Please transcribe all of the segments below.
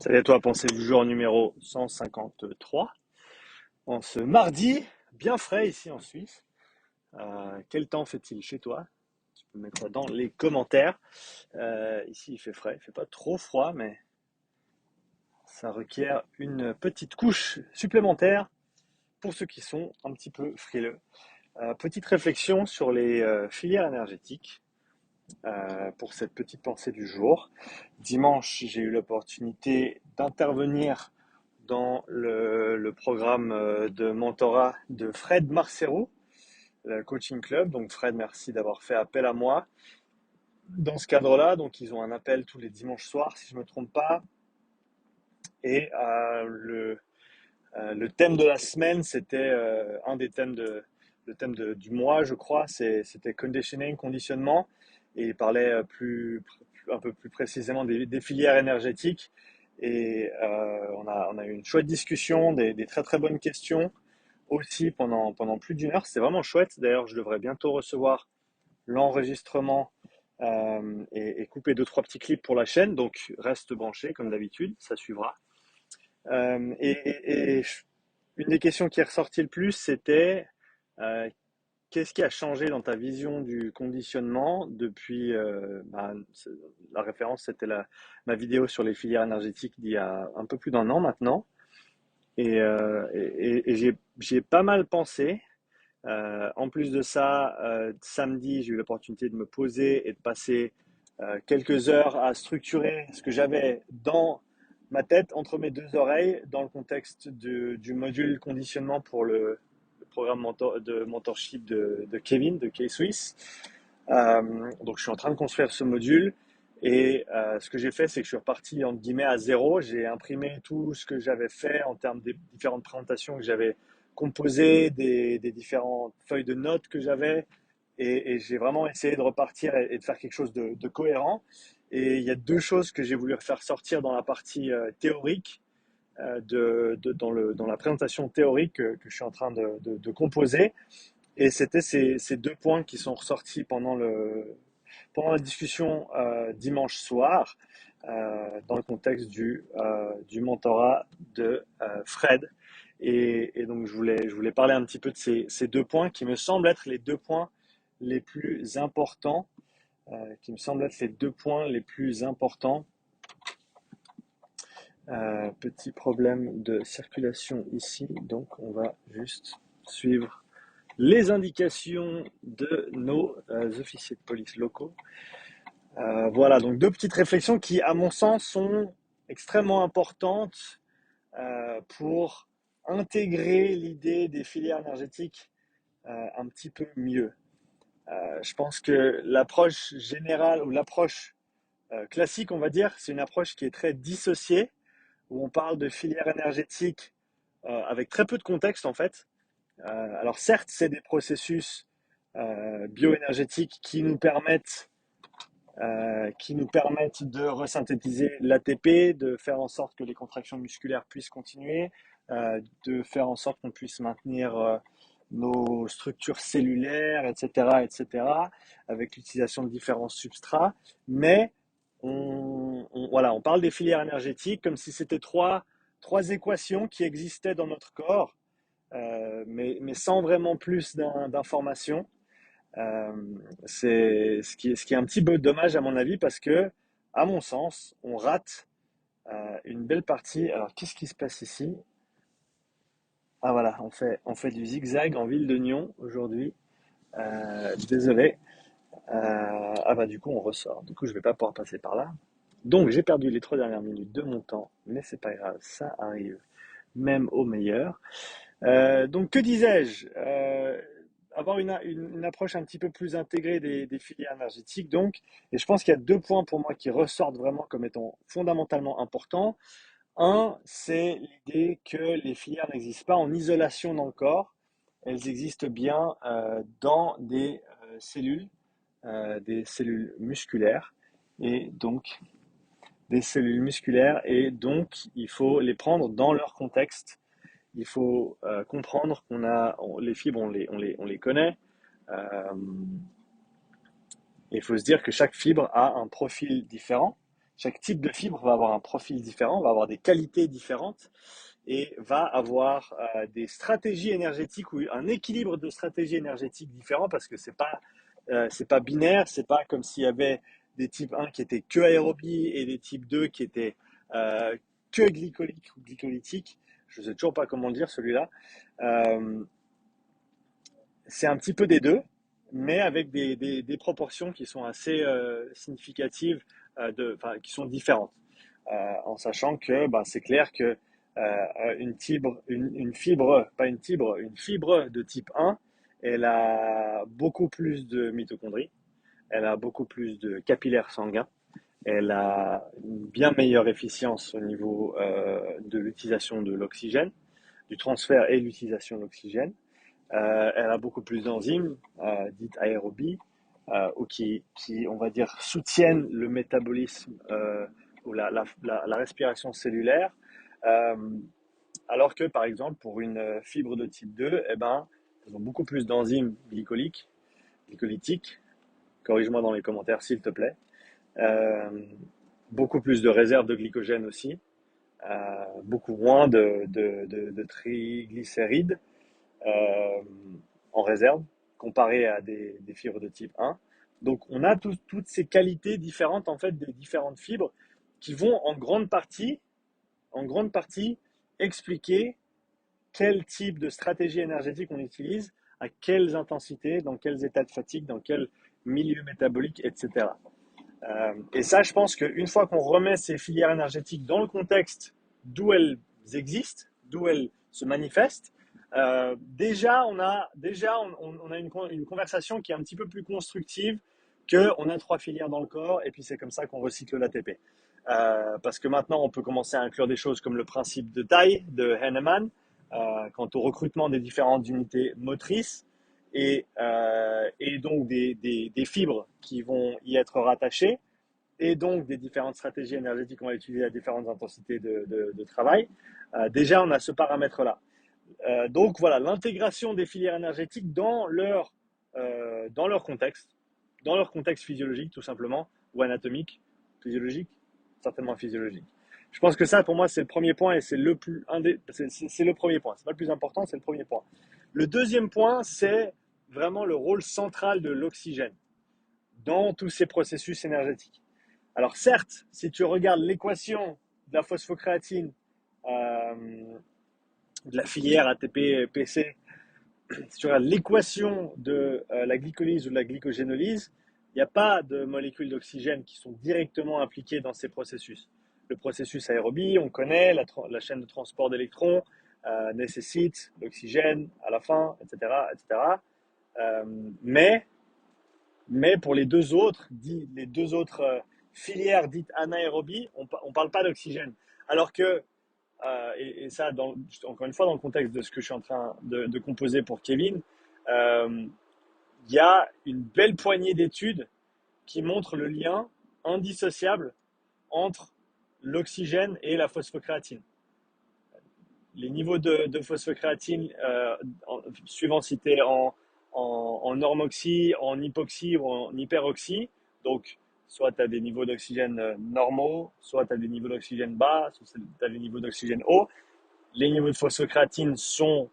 Salut à toi, pensée du jour numéro 153. En ce mardi, bien frais ici en Suisse. Quel temps fait-il chez toi? Tu peux mettre ça dans les commentaires. Ici, il fait frais. Il fait pas trop froid, mais ça requiert une petite couche supplémentaire pour ceux qui sont un petit peu frileux. Petite réflexion sur les filières énergétiques pour cette petite pensée du jour. Dimanche, j'ai eu l'opportunité d'intervenir dans le programme de mentorat de Fred Marcero, le coaching club. Donc Fred, merci d'avoir fait appel à moi. Dans ce cadre-là, donc ils ont un appel tous les dimanches soirs, si je ne me trompe pas. Et le thème de la semaine, c'était un des thèmes le thème du mois, je crois, c'était conditioning, conditionnement. Et il parlait un peu plus précisément des filières énergétiques. Et on a eu une chouette discussion, des très très bonnes questions aussi pendant plus d'une heure. C'était vraiment chouette. D'ailleurs, je devrais bientôt recevoir l'enregistrement et couper deux, trois petits clips pour la chaîne. Donc, reste branché comme d'habitude, ça suivra. Et une des questions qui est ressortie le plus, c'était euh, qu'est-ce qui a changé dans ta vision du conditionnement depuis la référence, c'était ma vidéo sur les filières énergétiques d'il y a un peu plus d'un an maintenant. Et j'y ai pas mal pensé. En plus de ça, samedi, j'ai eu l'opportunité de me poser et de passer quelques heures à structurer ce que j'avais dans ma tête, entre mes deux oreilles, dans le contexte du module conditionnement pour le programme de mentorship de Kevin, de K-Swiss. Donc, je suis en train de construire ce module. Et ce que j'ai fait, c'est que je suis reparti entre guillemets à zéro. J'ai imprimé tout ce que j'avais fait en termes des différentes présentations que j'avais composées, des différentes feuilles de notes que j'avais. Et j'ai vraiment essayé de repartir et de faire quelque chose de cohérent. Et il y a deux choses que j'ai voulu faire sortir dans la partie théorique, dans la présentation théorique que je suis en train de composer. Et c'était ces deux points qui sont ressortis pendant la discussion dimanche soir, dans le contexte du mentorat de Fred. Et donc, je voulais parler un petit peu de ces deux points qui me semblent être les deux points les plus importants, petit problème de circulation ici, donc on va juste suivre les indications de nos officiers de police locaux. Voilà, donc deux petites réflexions qui, à mon sens, sont extrêmement importantes pour intégrer l'idée des filières énergétiques un petit peu mieux. Je pense que l'approche générale ou l'approche classique, on va dire, c'est une approche qui est très dissociée, où on parle de filières énergétiques avec très peu de contexte en fait. Alors certes, c'est des processus bioénergétiques qui nous permettent de resynthétiser l'ATP, de faire en sorte que les contractions musculaires puissent continuer, de faire en sorte qu'on puisse maintenir nos structures cellulaires, etc., etc., avec l'utilisation de différents substrats. Mais voilà, on parle des filières énergétiques comme si c'était trois équations qui existaient dans notre corps, mais sans vraiment plus d'informations. Euh, c'est ce qui est un petit peu dommage à mon avis parce que, à mon sens, on rate une belle partie. Alors, qu'est-ce qui se passe ici? Ah voilà, on fait du zigzag en ville de Nyon aujourd'hui. Désolé. Ah bah du coup on ressort. Du coup je vais pas pouvoir passer par là. Donc j'ai perdu les 3 dernières minutes de mon temps, mais c'est pas grave, ça arrive même au meilleur. Donc, que disais-je? Avoir une approche un petit peu plus intégrée des filières énergétiques, donc, et je pense qu'il y a deux points pour moi qui ressortent vraiment comme étant fondamentalement importants. Un, c'est l'idée que les filières n'existent pas en isolation dans le corps, elles existent bien dans des cellules musculaires, et donc et donc il faut les prendre dans leur contexte. Il faut comprendre les fibres, on les connaît. Euh, il faut se dire que chaque fibre a un profil différent. chaque type de fibre va avoir un profil différent, va avoir des qualités différentes et va avoir des stratégies énergétiques ou un équilibre de stratégies énergétiques différents parce que c'est pas binaire, c'est pas comme s'il y avait des types 1 qui étaient que aérobie et des types 2 qui étaient euh, que glycoliques ou glycolytiques. Je ne sais toujours pas comment le dire celui-là. Euh, c'est un petit peu des deux, mais avec des proportions qui sont assez significatives, qui sont différentes. En sachant que c'est clair que une fibre, pas une fibre, une fibre de type 1, elle a beaucoup plus de mitochondries, elle a beaucoup plus de capillaires sanguins, elle a une bien meilleure efficience au niveau de l'utilisation de l'oxygène, du transfert et l'utilisation de l'oxygène. Elle a beaucoup plus d'enzymes, dites aérobies, ou on va dire, soutiennent le métabolisme ou la respiration cellulaire. Euh, alors que, par exemple, pour une fibre de type 2, eh ben, elles ont beaucoup plus d'enzymes glycolytiques. Corrige-moi dans les commentaires, s'il te plaît. Euh, Beaucoup plus de réserves de glycogène aussi. Beaucoup moins de triglycérides euh, en réserve comparé à des fibres de type 1. Donc on a toutes ces qualités différentes en fait des différentes fibres qui vont en grande partie expliquer quel type de stratégie énergétique on utilise, à quelles intensités, dans quels états de fatigue, dans quel milieu métabolique, etc. Et ça, je pense qu'une fois qu'on remet ces filières énergétiques dans le contexte d'où elles existent, d'où elles se manifestent, on a une conversation qui est un petit peu plus constructive qu'on a trois filières dans le corps et puis c'est comme ça qu'on recycle l'ATP. Parce que maintenant, on peut commencer à inclure des choses comme le principe de taille de Henneman quant au recrutement des différentes unités motrices et donc des fibres qui vont y être rattachées et donc des différentes stratégies énergétiques qu'on va utiliser à différentes intensités de travail. Déjà, on a ce paramètre-là. Donc voilà, l'intégration des filières énergétiques dans leur contexte physiologique tout simplement, ou anatomique, physiologique, certainement physiologique. Je pense que ça, pour moi, c'est le premier point et c'est c'est le premier point. C'est pas le plus important, c'est le premier point. Le deuxième point, c'est vraiment le rôle central de l'oxygène dans tous ces processus énergétiques. Alors certes, si tu regardes l'équation de la phosphocréatine, de la filière ATP-PC, si tu regardes l'équation de la glycolyse ou de la glycogénolyse, il n'y a pas de molécules d'oxygène qui sont directement impliquées dans ces processus. Le processus aérobie, on connaît, la chaîne de transport d'électrons nécessite l'oxygène à la fin, etc. etc. Euh, mais, mais pour les deux autres filières dites anaérobies, on ne parle pas d'oxygène. Alors que et ça, encore une fois, dans le contexte de ce que je suis en train de composer pour Kevin, euh, il y a une belle poignée d'études qui montrent le lien indissociable entre l'oxygène et la phosphocréatine. Les niveaux de phosphocréatine, suivant si tu es en normoxie, en hypoxie ou en hyperoxie, donc soit tu as des niveaux d'oxygène normaux, soit tu as des niveaux d'oxygène bas, soit tu as des niveaux d'oxygène hauts. Les niveaux de phosphocréatine sont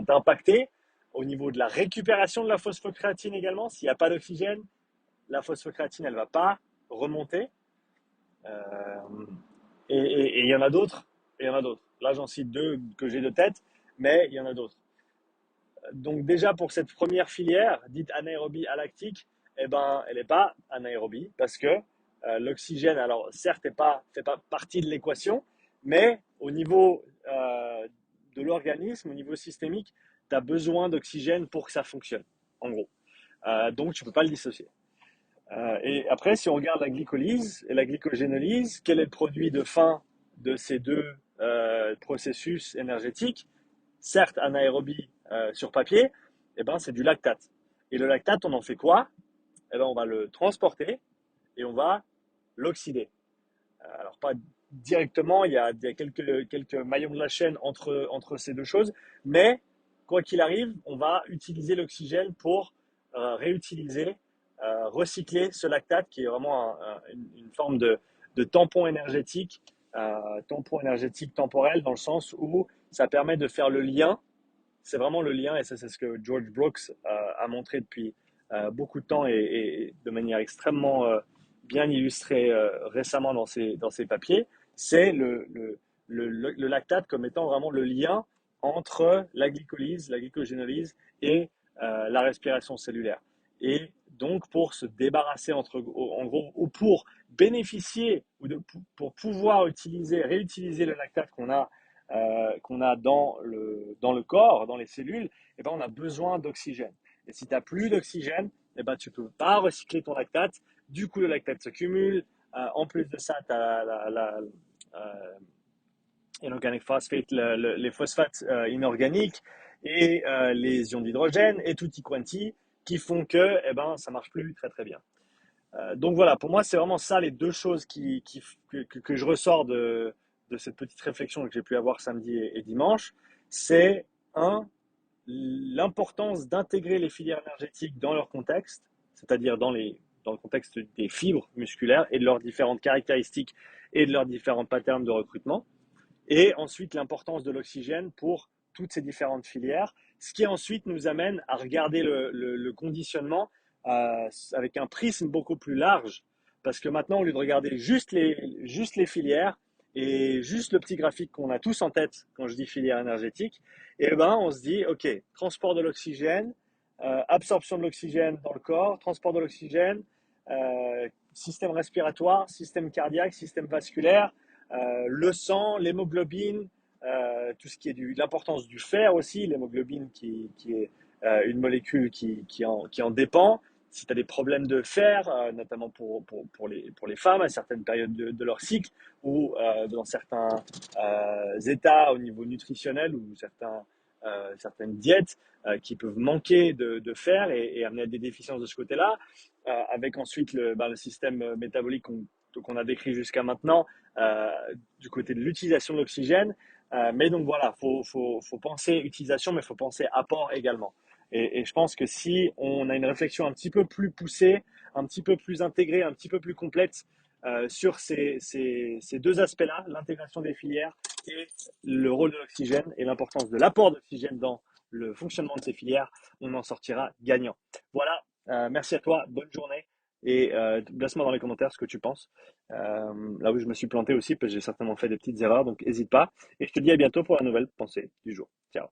impactés au niveau de la récupération de la phosphocréatine également. S'il n'y a pas d'oxygène, la phosphocréatine, elle ne va pas remonter. Euh, et il y en a d'autres. Et il y en a d'autres. Là, j'en cite deux que j'ai de tête, mais il y en a d'autres. Donc déjà, pour cette première filière, dite anaérobie alactique, eh ben, elle n'est pas anaérobie parce que l'oxygène, alors certes, fait pas partie de l'équation, mais au niveau de l'organisme, au niveau systémique, tu as besoin d'oxygène pour que ça fonctionne, en gros. Donc, tu ne peux pas le dissocier. Et après, si on regarde la glycolyse et la glycogénolyse, quel est le produit de fin de ces deux processus énergétiques? Certes anaérobie sur papier, eh ben, c'est du lactate. Et le lactate, on en fait quoi? Eh ben, on va le transporter et on va l'oxyder. Alors, pas directement, il y a quelques maillons de la chaîne entre ces deux choses, mais quoi qu'il arrive, on va utiliser l'oxygène pour réutiliser recycler ce lactate qui est vraiment une forme de tampon énergétique temporel dans le sens où ça permet de faire le lien. C'est vraiment le lien, et ça c'est ce que George Brooks a montré depuis beaucoup de temps et de manière extrêmement bien illustrée récemment dans ses papiers, c'est le lactate comme étant vraiment le lien entre la glycolyse, la glycogénolyse et la respiration cellulaire. Et donc pour se débarrasser en gros, ou pour bénéficier pour pouvoir réutiliser le lactate qu'on a dans le corps, dans les cellules, eh ben, on a besoin d'oxygène. Et si tu n'as plus d'oxygène, eh ben, tu ne peux pas recycler ton lactate. Du coup, le lactate se cumule. En plus de ça, tu as inorganic phosphate, les phosphates inorganiques et les ions d'hydrogène et tutti quanti qui font que eh ben, ça ne marche plus très très bien. Donc voilà, pour moi, c'est vraiment ça les deux choses que je ressors de cette petite réflexion que j'ai pu avoir samedi et dimanche. C'est un, l'importance d'intégrer les filières énergétiques dans leur contexte, c'est-à-dire dans le contexte des fibres musculaires et de leurs différentes caractéristiques et de leurs différents patterns de recrutement. Et ensuite, l'importance de l'oxygène pour toutes ces différentes filières, ce qui ensuite nous amène à regarder le conditionnement avec un prisme beaucoup plus large. Parce que maintenant, au lieu de regarder juste les filières et juste le petit graphique qu'on a tous en tête quand je dis filière énergétique, eh ben, on se dit, OK, transport de l'oxygène, absorption de l'oxygène dans le corps, transport de l'oxygène, système respiratoire, système cardiaque, système vasculaire, le sang, l'hémoglobine, tout ce qui est de l'importance du fer aussi, l'hémoglobine qui est une molécule qui en dépend. Si tu as des problèmes de fer, notamment pour les femmes à certaines périodes de leur cycle ou dans certains états au niveau nutritionnel ou certaines diètes qui peuvent manquer de fer et amener à des déficiences de ce côté-là, avec ensuite le système métabolique qu'on a décrit jusqu'à maintenant, euh, du côté de l'utilisation de l'oxygène. Mais donc voilà, faut penser utilisation, mais il faut penser apport également. Et je pense que si on a une réflexion un petit peu plus poussée, un petit peu plus intégrée, un petit peu plus complète sur ces deux aspects-là, l'intégration des filières et le rôle de l'oxygène et l'importance de l'apport d'oxygène dans le fonctionnement de ces filières, on en sortira gagnant. Voilà, merci à toi, bonne journée et laisse-moi dans les commentaires ce que tu penses. Là où je me suis planté aussi, parce que j'ai certainement fait des petites erreurs, donc n'hésite pas. Et je te dis à bientôt pour la nouvelle pensée du jour. Ciao.